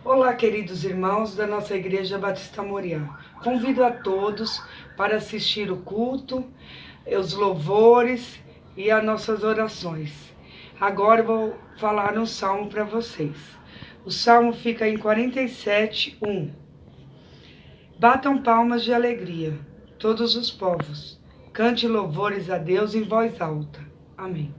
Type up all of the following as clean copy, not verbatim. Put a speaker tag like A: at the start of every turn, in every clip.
A: Olá, queridos irmãos da nossa Igreja Batista Moriá. Convido a todos para assistir o culto, os louvores e as nossas orações. Agora eu vou falar um salmo para vocês. O salmo fica em 47:1. Batam palmas de alegria, todos os povos. Cante louvores a Deus em voz alta. Amém.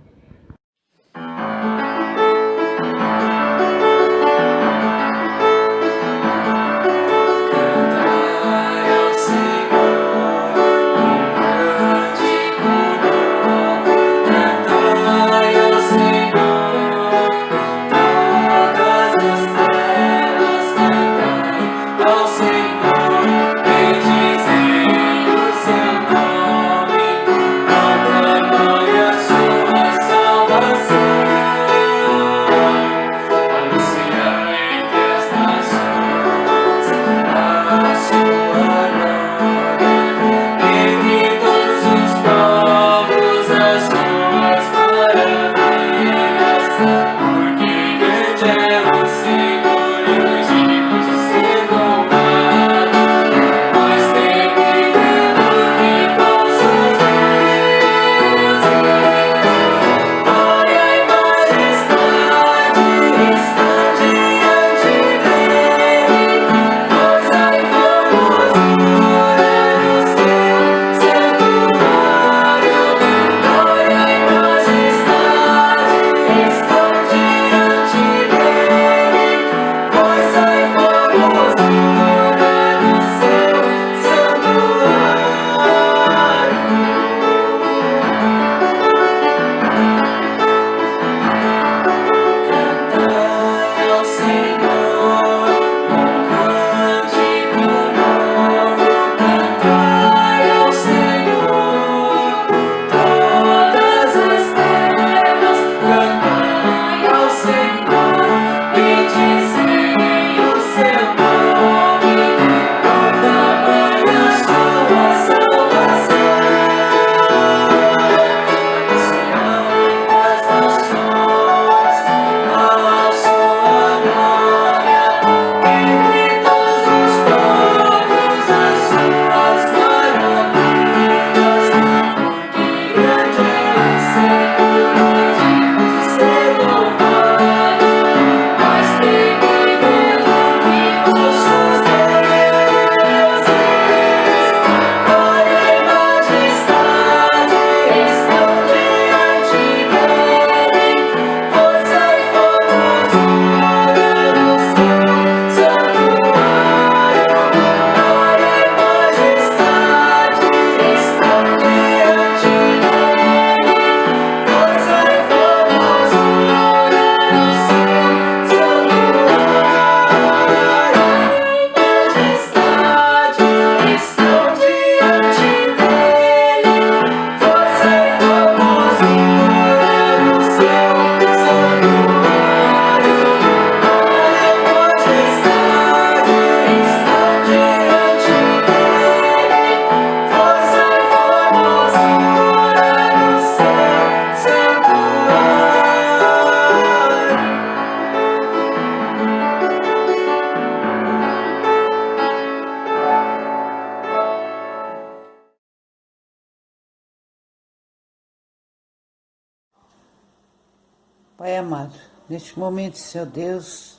B: Pai amado, neste momento, Senhor Deus,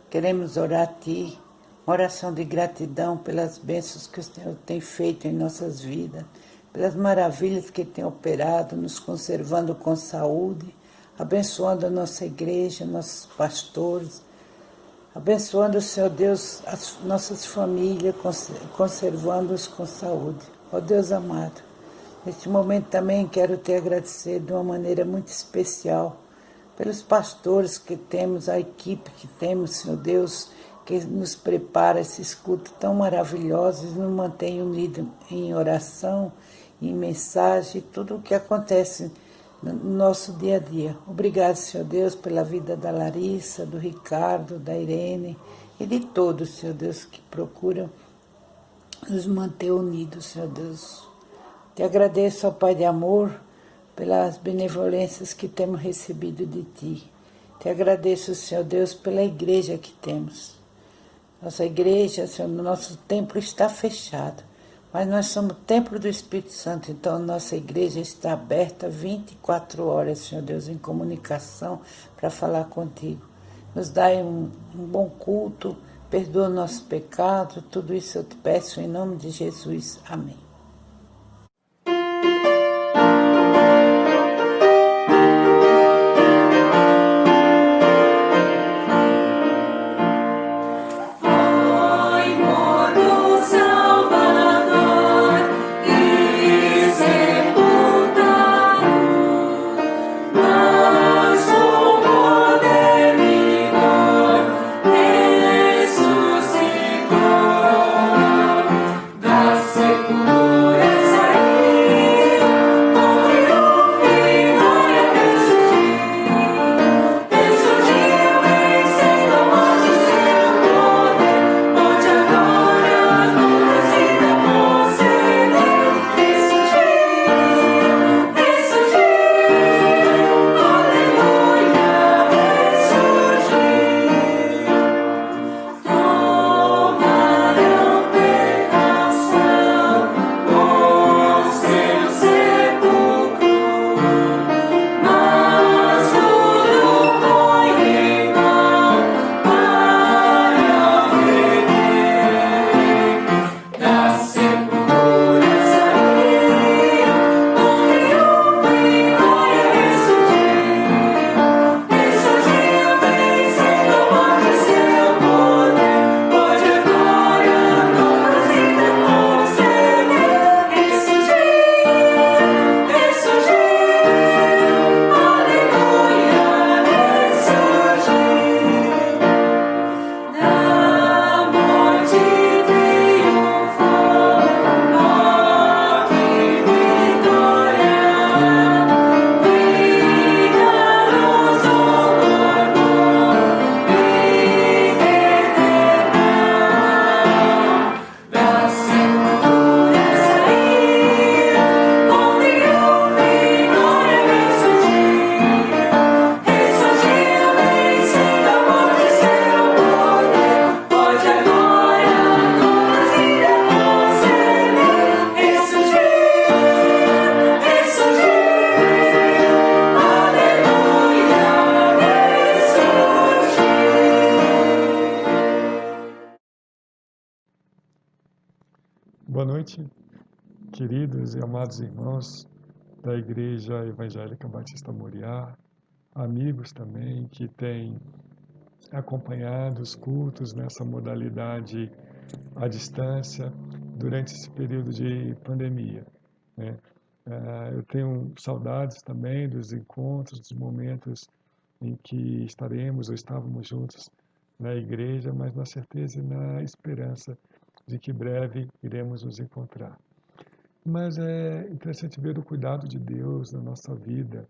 B: queremos orar a Ti, uma oração de gratidão pelas bênçãos que o Senhor tem feito em nossas vidas, pelas maravilhas que tem operado, nos conservando com saúde, abençoando a nossa igreja, nossos pastores, abençoando, Senhor Deus, as nossas famílias, conservando-os com saúde. Ó Deus amado, neste momento também quero te agradecer de uma maneira muito especial pelos pastores que temos, a equipe que temos, Senhor Deus, que nos prepara esses cultos tão maravilhosos, nos mantém unidos em oração, em mensagem, tudo o que acontece no nosso dia a dia. Obrigado, Senhor Deus, pela vida da Larissa, do Ricardo, da Irene e de todos, Senhor Deus, que procuram nos manter unidos, Senhor Deus. Te agradeço, ó Pai de amor, pelas benevolências que temos recebido de Ti. Te agradeço, Senhor Deus, pela igreja que temos. Nossa igreja, Senhor, nosso templo está fechado, mas nós somos o templo do Espírito Santo, então nossa igreja está aberta 24 horas, Senhor Deus, em comunicação para falar contigo. Nos dá um bom culto, perdoa o nosso pecado, tudo isso eu te peço em nome de Jesus. Amém.
C: Boa noite, queridos e amados irmãos da Igreja Evangélica Batista Moriá, amigos também que têm acompanhado os cultos nessa modalidade à distância durante esse período de pandemia, né? Eu tenho saudades também dos encontros, dos momentos em que estaremos ou estávamos juntos na igreja, mas na certeza e na esperança de que breve iremos nos encontrar. Mas é interessante ver o cuidado de Deus na nossa vida,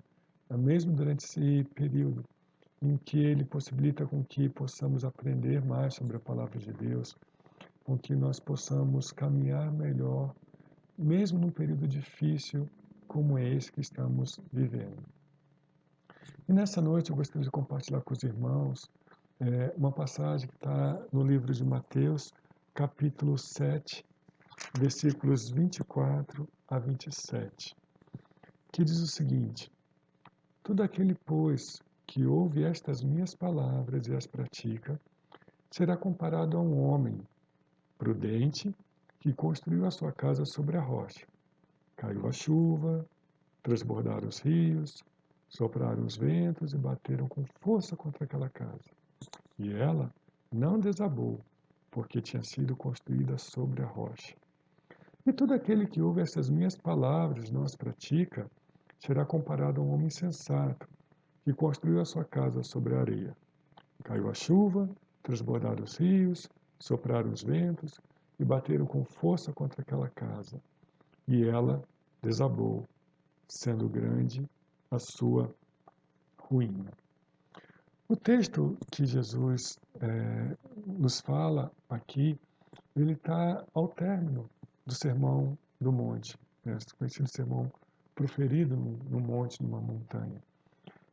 C: mesmo durante esse período em que Ele possibilita com que possamos aprender mais sobre a Palavra de Deus, com que nós possamos caminhar melhor, mesmo num período difícil como esse que estamos vivendo. E nessa noite eu gostaria de compartilhar com os irmãos uma passagem que está no livro de Mateus, capítulo 7, versículos 24 a 27, que diz o seguinte: Todo aquele, pois, que ouve estas minhas palavras e as pratica, será comparado a um homem prudente que construiu a sua casa sobre a rocha. Caiu a chuva, transbordaram os rios, sopraram os ventos e bateram com força contra aquela casa. E ela não desabou, porque tinha sido construída sobre a rocha. E todo aquele que ouve essas minhas palavras e não as pratica, será comparado a um homem insensato, que construiu a sua casa sobre a areia. Caiu a chuva, transbordaram os rios, sopraram os ventos e bateram com força contra aquela casa. E ela desabou, sendo grande a sua ruína. O texto que Jesus nos fala aqui, ele está ao término do Sermão do Monte, esse conhecido sermão proferido no monte, numa montanha.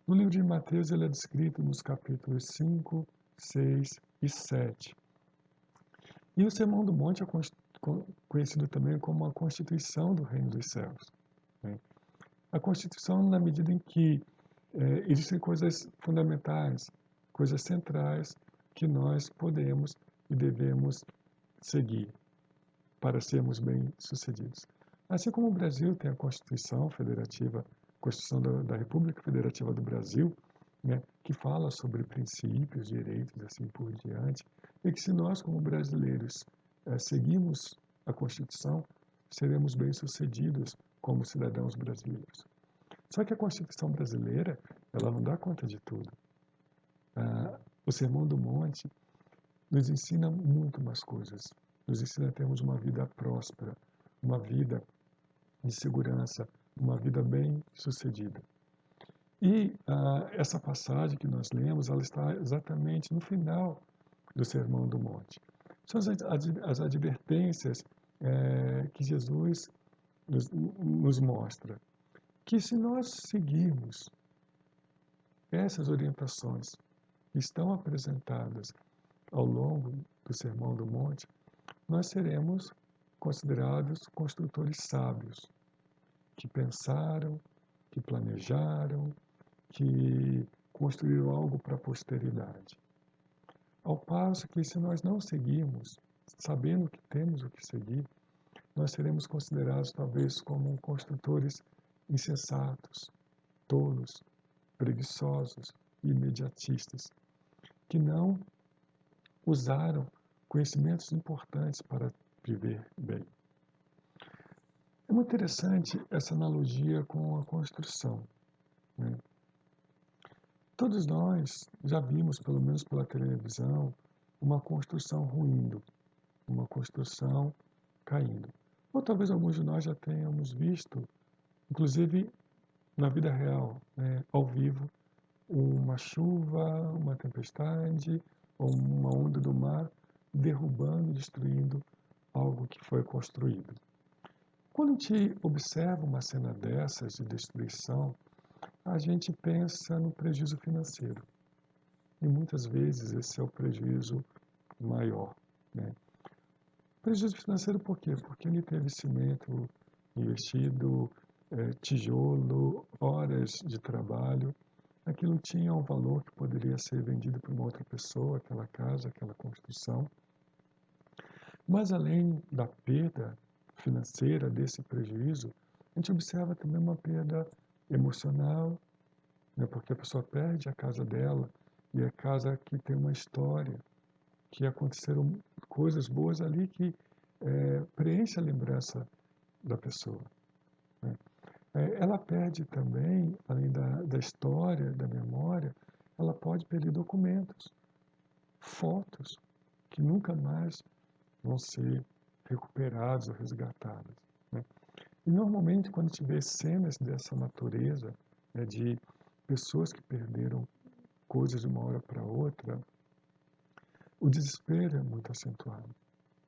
C: No livro de Mateus, ele é descrito nos capítulos 5, 6 e 7. E o Sermão do Monte é conhecido também como a Constituição do Reino dos Céus, né? A Constituição na medida em que existem coisas fundamentais, coisas centrais que nós podemos e devemos seguir para sermos bem-sucedidos. Assim como o Brasil tem a Constituição Federativa, Constituição da República Federativa do Brasil, né, que fala sobre princípios, direitos e assim por diante, e que se nós, como brasileiros, seguirmos a Constituição, seremos bem-sucedidos como cidadãos brasileiros. Só que a Constituição brasileira, ela não dá conta de tudo. O Sermão do Monte nos ensina muito mais coisas. Nos ensina a termos uma vida próspera, uma vida de segurança, uma vida bem-sucedida. E essa passagem que nós lemos, ela está exatamente no final do Sermão do Monte. São as advertências que Jesus nos mostra. Que se nós seguirmos essas orientações que estão apresentadas ao longo do Sermão do Monte, nós seremos considerados construtores sábios, que pensaram, que planejaram, que construíram algo para a posteridade. Ao passo que, se nós não seguirmos, sabendo que temos o que seguir, nós seremos considerados talvez como construtores insensatos, tolos, preguiçosos e imediatistas, que não usaram conhecimentos importantes para viver bem. É muito interessante essa analogia com a construção, né? Todos nós já vimos, pelo menos pela televisão, uma construção ruindo, uma construção caindo. Ou talvez alguns de nós já tenhamos visto, inclusive na vida real, né, ao vivo, uma chuva, uma tempestade ou uma onda do mar derrubando, destruindo algo que foi construído. Quando a gente observa uma cena dessas de destruição, a gente pensa no prejuízo financeiro. E muitas vezes esse é o prejuízo maior, né? Prejuízo financeiro por quê? Porque ele teve cimento investido, tijolo, horas de trabalho. Aquilo tinha um valor que poderia ser vendido para uma outra pessoa, aquela casa, aquela construção. Mas além da perda financeira, desse prejuízo, a gente observa também uma perda emocional, né? Porque a pessoa perde a casa dela e a casa que tem uma história, que aconteceram coisas boas ali que preenche a lembrança da pessoa, né? Ela perde também, além da história, da memória, ela pode perder documentos, fotos, que nunca mais vão ser recuperados ou resgatados, né? E normalmente, quando a gente vê cenas dessa natureza, né, de pessoas que perderam coisas de uma hora para outra, o desespero é muito acentuado,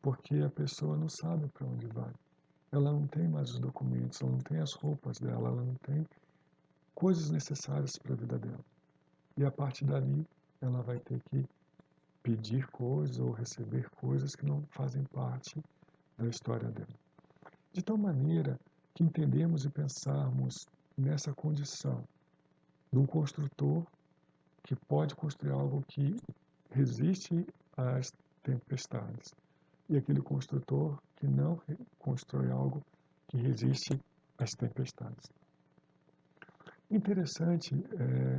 C: porque a pessoa não sabe para onde vai. Ela não tem mais os documentos, ela não tem as roupas dela, ela não tem coisas necessárias para a vida dela. E a partir dali, ela vai ter que pedir coisas ou receber coisas que não fazem parte da história dela. De tal maneira que entendemos e pensarmos nessa condição de um construtor que pode construir algo que resiste às tempestades e aquele construtor que não constrói algo que resiste às tempestades. Interessante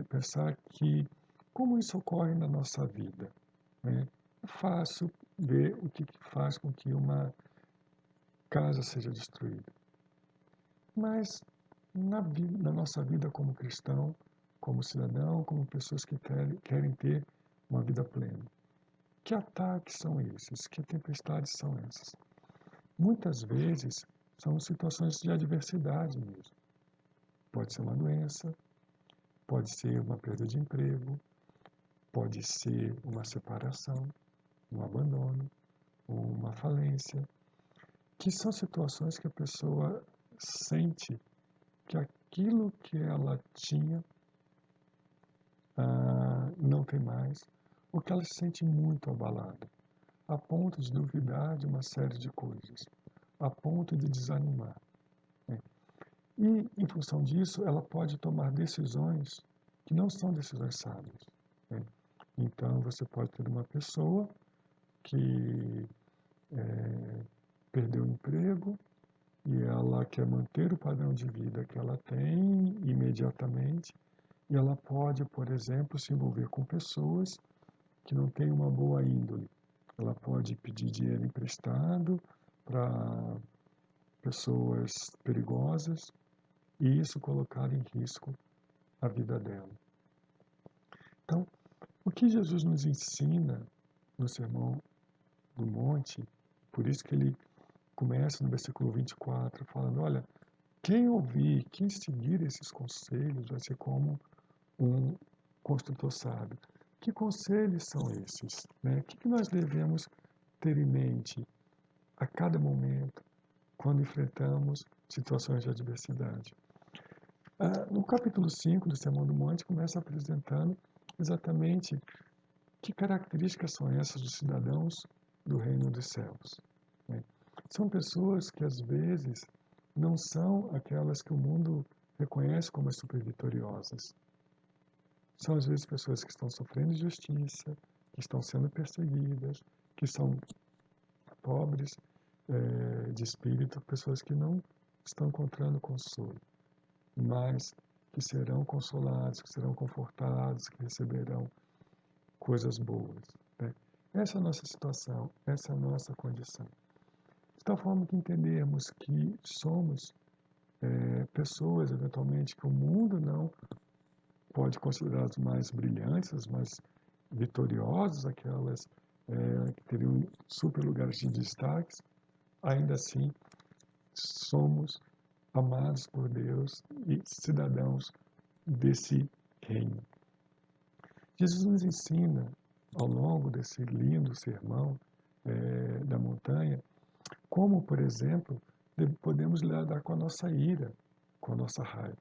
C: pensar que como isso ocorre na nossa vida, né? É fácil ver o que faz com que uma casa seja destruída. Mas na nossa vida como cristão, como cidadão, como pessoas que querem ter uma vida plena, que ataques são esses? Que tempestades são essas? Muitas vezes são situações de adversidade mesmo. Pode ser uma doença, pode ser uma perda de emprego, pode ser uma separação, um abandono, uma falência, que são situações que a pessoa sente que aquilo que ela tinha não tem mais, ou que ela se sente muito abalada. a ponto de duvidar de uma série de coisas, a ponto de desanimar, né? E, em função disso, ela pode tomar decisões que não são decisões sábias, né? Então, você pode ter uma pessoa que perdeu o emprego e ela quer manter o padrão de vida que ela tem imediatamente, e ela pode, por exemplo, se envolver com pessoas que não têm uma boa índole. Ela pode pedir dinheiro emprestado para pessoas perigosas e isso colocar em risco a vida dela. Então, o que Jesus nos ensina no Sermão do Monte, por isso que ele começa no versículo 24, falando, olha, quem ouvir, quem seguir esses conselhos vai ser como um construtor sábio. Que conselhos são esses, né? O que nós devemos ter em mente a cada momento quando enfrentamos situações de adversidade? No capítulo 5 do Sermão do Monte, começa apresentando exatamente que características são essas dos cidadãos do reino dos céus, né? São pessoas que, às vezes, não são aquelas que o mundo reconhece como as supervitoriosas. São, às vezes, pessoas que estão sofrendo injustiça, que estão sendo perseguidas, que são pobres de espírito, pessoas que não estão encontrando consolo, mas que serão consolados, que serão confortados, que receberão coisas boas, né? Essa é a nossa situação, essa é a nossa condição. De tal forma que entendemos que somos pessoas, eventualmente, que o mundo não pode considerar as mais brilhantes, as mais vitoriosas, aquelas que teriam super lugares de destaques, ainda assim somos amados por Deus e cidadãos desse reino. Jesus nos ensina, ao longo desse lindo sermão da montanha, como, por exemplo, podemos lidar com a nossa ira, com a nossa raiva.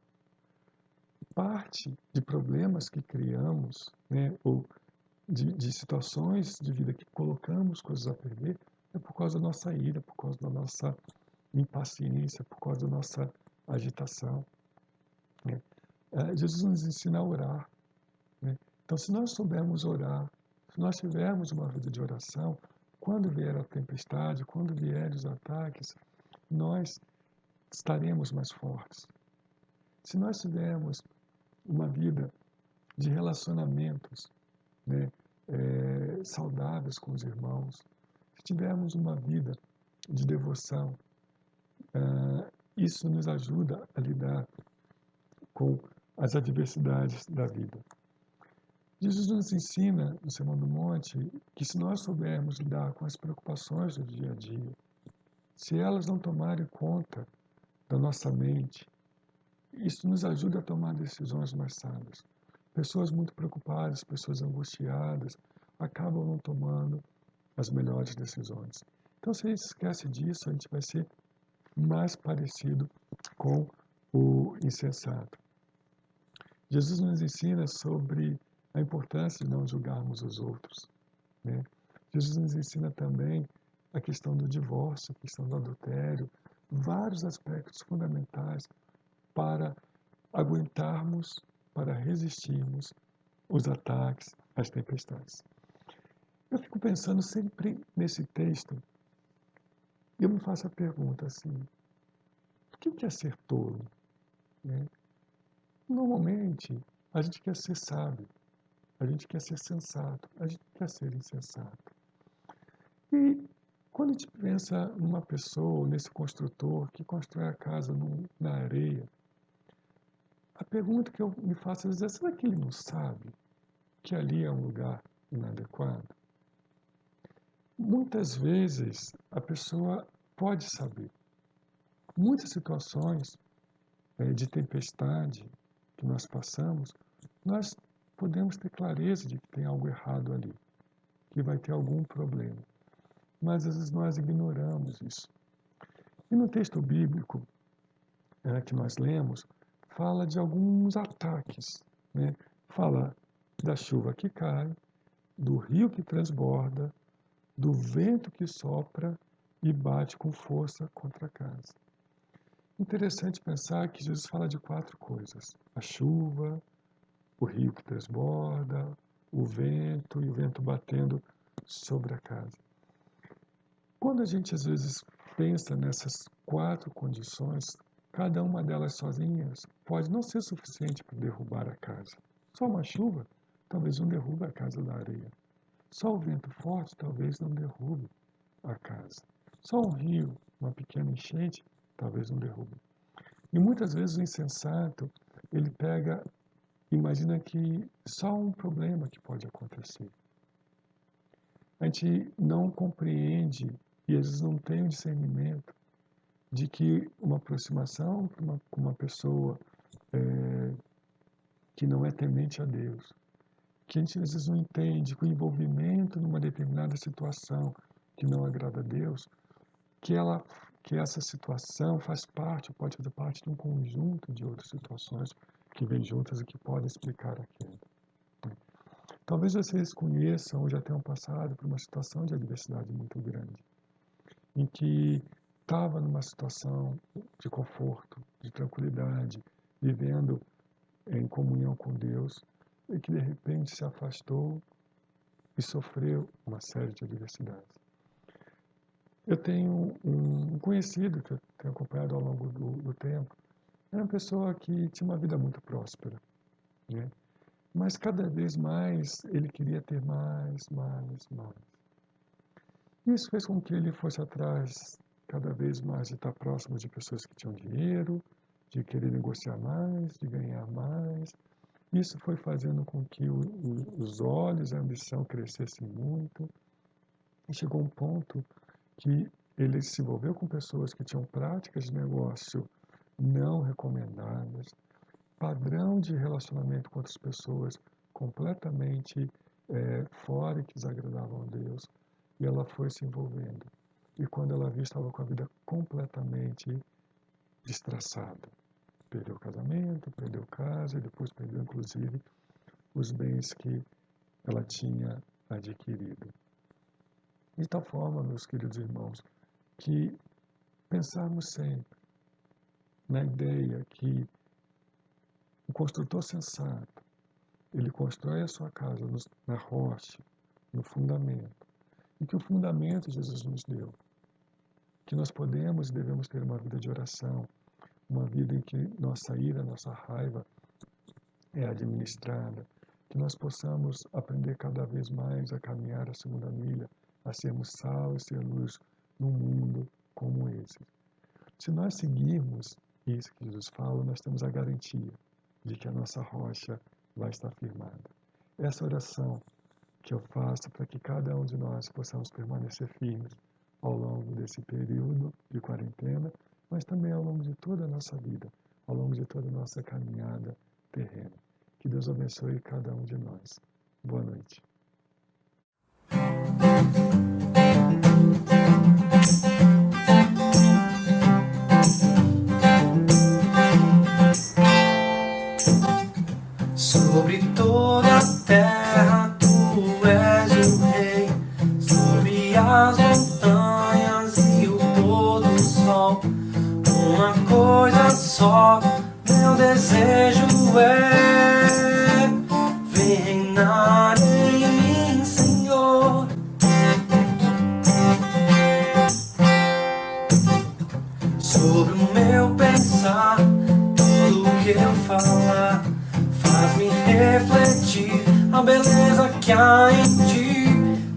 C: Parte de problemas que criamos, né, ou de situações de vida que colocamos coisas a perder, é por causa da nossa ira, por causa da nossa impaciência, por causa da nossa agitação, né? Jesus nos ensina a orar, né? Então, se nós soubermos orar, se nós tivermos uma vida de oração, quando vier a tempestade, quando vierem os ataques, nós estaremos mais fortes. Se nós tivermos uma vida de relacionamentos, né, saudáveis com os irmãos, se tivermos uma vida de devoção, isso nos ajuda a lidar com as adversidades da vida. Jesus nos ensina, no Sermão do Monte, que se nós soubermos lidar com as preocupações do dia a dia, se elas não tomarem conta da nossa mente, isso nos ajuda a tomar decisões mais sábias. Pessoas muito preocupadas, pessoas angustiadas, acabam não tomando as melhores decisões. Então, se a gente esquece disso, a gente vai ser mais parecido com o insensato. Jesus nos ensina sobre a importância de não julgarmos os outros, né? Jesus nos ensina também a questão do divórcio, a questão do adultério, vários aspectos fundamentais para aguentarmos, para resistirmos os ataques, as tempestades. Eu fico pensando sempre nesse texto e eu me faço a pergunta assim, o que é ser tolo, né? Normalmente, a gente quer ser sábio, a gente quer ser sensato, a gente quer ser insensato. E quando a gente pensa numa pessoa, nesse construtor que constrói a casa na areia, a pergunta que eu me faço às vezes é, será que ele não sabe que ali é um lugar inadequado? Muitas vezes a pessoa pode saber. Muitas situações de tempestade que nós passamos, nós podemos ter clareza de que tem algo errado ali, que vai ter algum problema. Mas às vezes nós ignoramos isso. E no texto bíblico que nós lemos, fala de alguns ataques, né? Fala da chuva que cai, do rio que transborda, do vento que sopra e bate com força contra a casa. Interessante pensar que Jesus fala de 4 coisas: a chuva, o rio que transborda, o vento e o vento batendo sobre a casa. Quando a gente às vezes pensa nessas 4 condições, cada uma delas sozinhas pode não ser suficiente para derrubar a casa. Só uma chuva talvez não derrube a casa da areia. Só o vento forte talvez não derrube a casa. Só um rio, uma pequena enchente, talvez não derrube. E muitas vezes o insensato, ele imagina que só um problema que pode acontecer. A gente não compreende e às vezes não tem o discernimento de que uma aproximação com uma pessoa que não é temente a Deus, que a gente às vezes não entende que o envolvimento numa determinada situação que não agrada a Deus, que essa situação faz parte, pode fazer parte de um conjunto de outras situações que vêm juntas e que podem explicar aquilo. Talvez vocês conheçam ou já tenham passado por uma situação de adversidade muito grande, em que estava numa situação de conforto, de tranquilidade, vivendo em comunhão com Deus, e que de repente se afastou e sofreu uma série de adversidades. Eu tenho um conhecido que eu tenho acompanhado ao longo do tempo. Era uma pessoa que tinha uma vida muito próspera, né? Mas cada vez mais ele queria ter mais. Isso fez com que ele fosse atrás cada vez mais de estar próximo de pessoas que tinham dinheiro, de querer negociar mais, de ganhar mais. Isso foi fazendo com que os olhos, a ambição crescessem muito. E chegou um ponto que ele se envolveu com pessoas que tinham práticas de negócio não recomendadas, padrão de relacionamento com outras pessoas completamente fora e que desagradavam a Deus, e ela foi se envolvendo. E quando ela viu, estava com a vida completamente destraçada. Perdeu o casamento, perdeu casa e depois perdeu, inclusive, os bens que ela tinha adquirido. De tal forma, meus queridos irmãos, que pensarmos sempre na ideia que o construtor sensato, ele constrói a sua casa na rocha, no fundamento, e que o fundamento Jesus nos deu, que nós podemos e devemos ter uma vida de oração, uma vida em que nossa ira, nossa raiva é administrada, que nós possamos aprender cada vez mais a caminhar a segunda milha, a sermos sal e ser luz num mundo como esse. Se nós seguirmos isso que Jesus fala, nós temos a garantia de que a nossa rocha vai estar firmada. Essa oração que eu faço para que cada um de nós possamos permanecer firmes ao longo desse período de quarentena, mas também ao longo de toda a nossa vida, ao longo de toda a nossa caminhada terrena. Que Deus abençoe cada um de nós. Boa noite.
D: Sobre toda a terra tu és o rei, sobre as montanhas e o pôr do sol. Uma coisa só, meu desejo é: vem reinar em mim, Senhor. Sobre o meu pensar, tudo que eu falar, faz-me refletir a beleza que há em ti.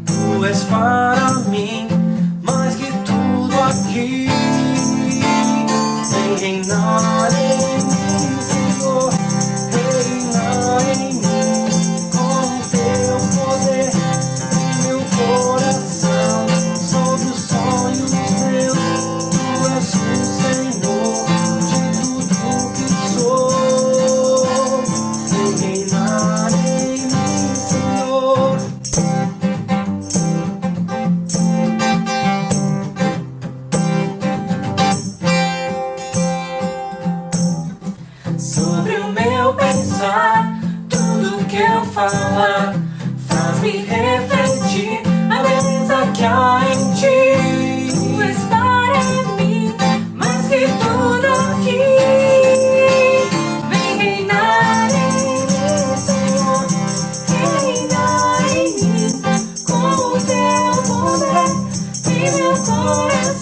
D: Tu és para mim mais que tudo aqui. Vem reinar em mim, Senhor, reinar em mim, com o teu poder e meu coração, sobre os sonhos meus. Tu és o Senhor de tudo que sou. Vem reinar em mim, Senhor. meu coração.